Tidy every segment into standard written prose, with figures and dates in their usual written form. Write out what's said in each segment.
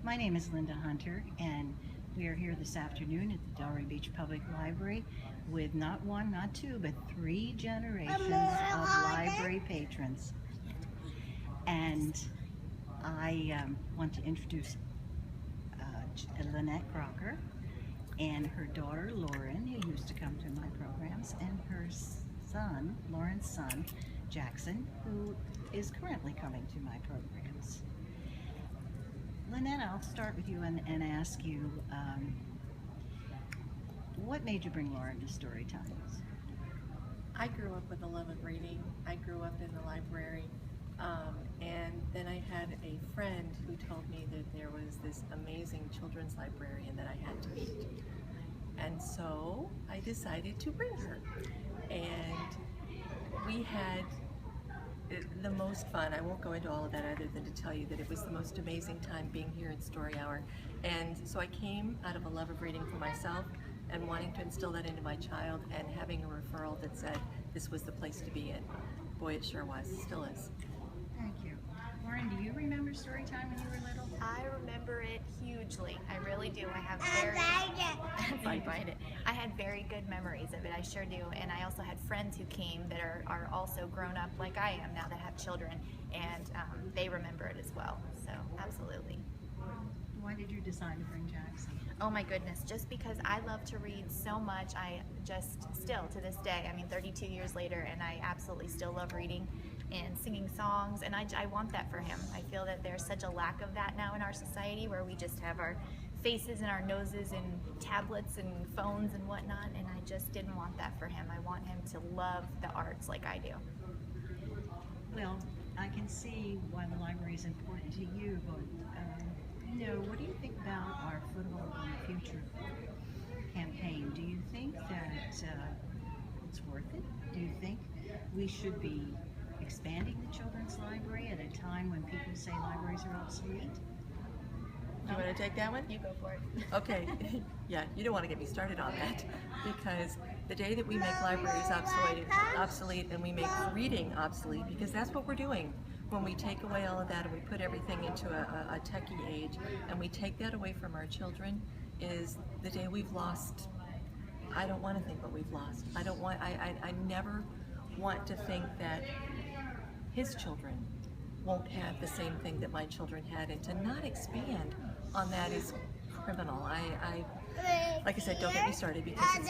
My name is Linda Hunter, and we are here this afternoon at the Delray Beach Public Library with not one, not two, but 3 generations of library patrons. And I want to introduce Lynette Crocker and her daughter Lauren, who used to come to my programs, and her son, Lauren's son, Jackson, who is currently coming to my programs. Lynette, I'll start with you and ask you, what made you bring Lauren to Story Times? I grew up with a love of reading. I grew up in the library, and then I had a friend who told me that there was this amazing children's librarian that I had to meet. And so I decided to bring her. And we had the most fun. I won't go into all of that other than to tell you that it was the most amazing time being here at Story Hour. And so I came out of a love of reading for myself and wanting to instill that into my child, and having a referral that said this was the place to be in. Boy, it sure was. Still is. Thank you. Lauren, do you remember Story Time when you were little? I remember it hugely. I really do. I have I had very good memories of it. I sure do. And I also had friends who came that are also grown up like I am now, that have children, and they remember it as well. So absolutely. Why did you decide to bring Jackson? Oh my goodness, just because I love to read so much. I just still to this day, I mean 32 years later, and I absolutely still love reading and singing songs, and I want that for him. I feel that there's such a lack of that now in our society, where we just have our faces and our noses and tablets and phones and whatnot, and I just didn't want that for him. I want him to love the arts like I do. Well, I can see why the library is important to you, but what do you think about our Foothold in the Future campaign? Do you think that it's worth it? Do you think we should be expanding the children's library at a time when people say libraries are obsolete? Do you want to take that one? You go for it. Okay. Yeah, you don't want to get me started on that, because the day that we make libraries obsolete and we make reading obsolete, because that's what we're doing. When we take away all of that and we put everything into a techie age, and we take that away from our children, is the day we've lost. I don't want to think what we've lost. I never want to think that his children won't have the same thing that my children had, and to not expand on that is criminal. Like I said, don't get me started, because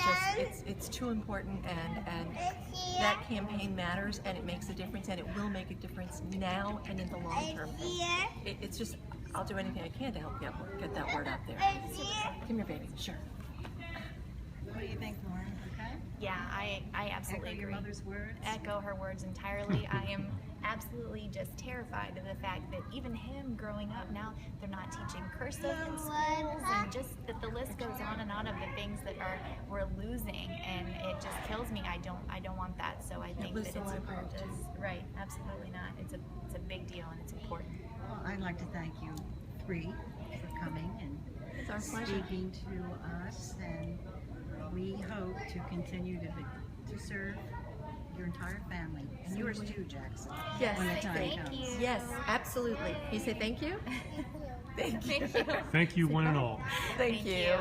it's too important, and that campaign matters, and it makes a difference, and it will make a difference now and in the long term. It's just, I'll do anything I can to help get that word out there. Come here, baby. Sure. What do you think, Lauren? Okay? Yeah, I absolutely Echo your agree. mother's words? Echo her words entirely. I am absolutely just terrified of the fact that even him growing up now, they're not teaching cursive in schools, and just that the list goes on and on of the things that we're losing, and it just kills me. I don't want that. So I think that it's important. Right, absolutely not. It's a big deal, and it's important. Well, I'd like to thank you 3 for coming and It's our pleasure. speaking to us, and we hope to continue to serve your entire family, and yours too, Jackson. Yes, when the time thank comes. you. Yes, absolutely. Can you say thank you? Thank you. Thank you. Thank you, one and all. Thank you.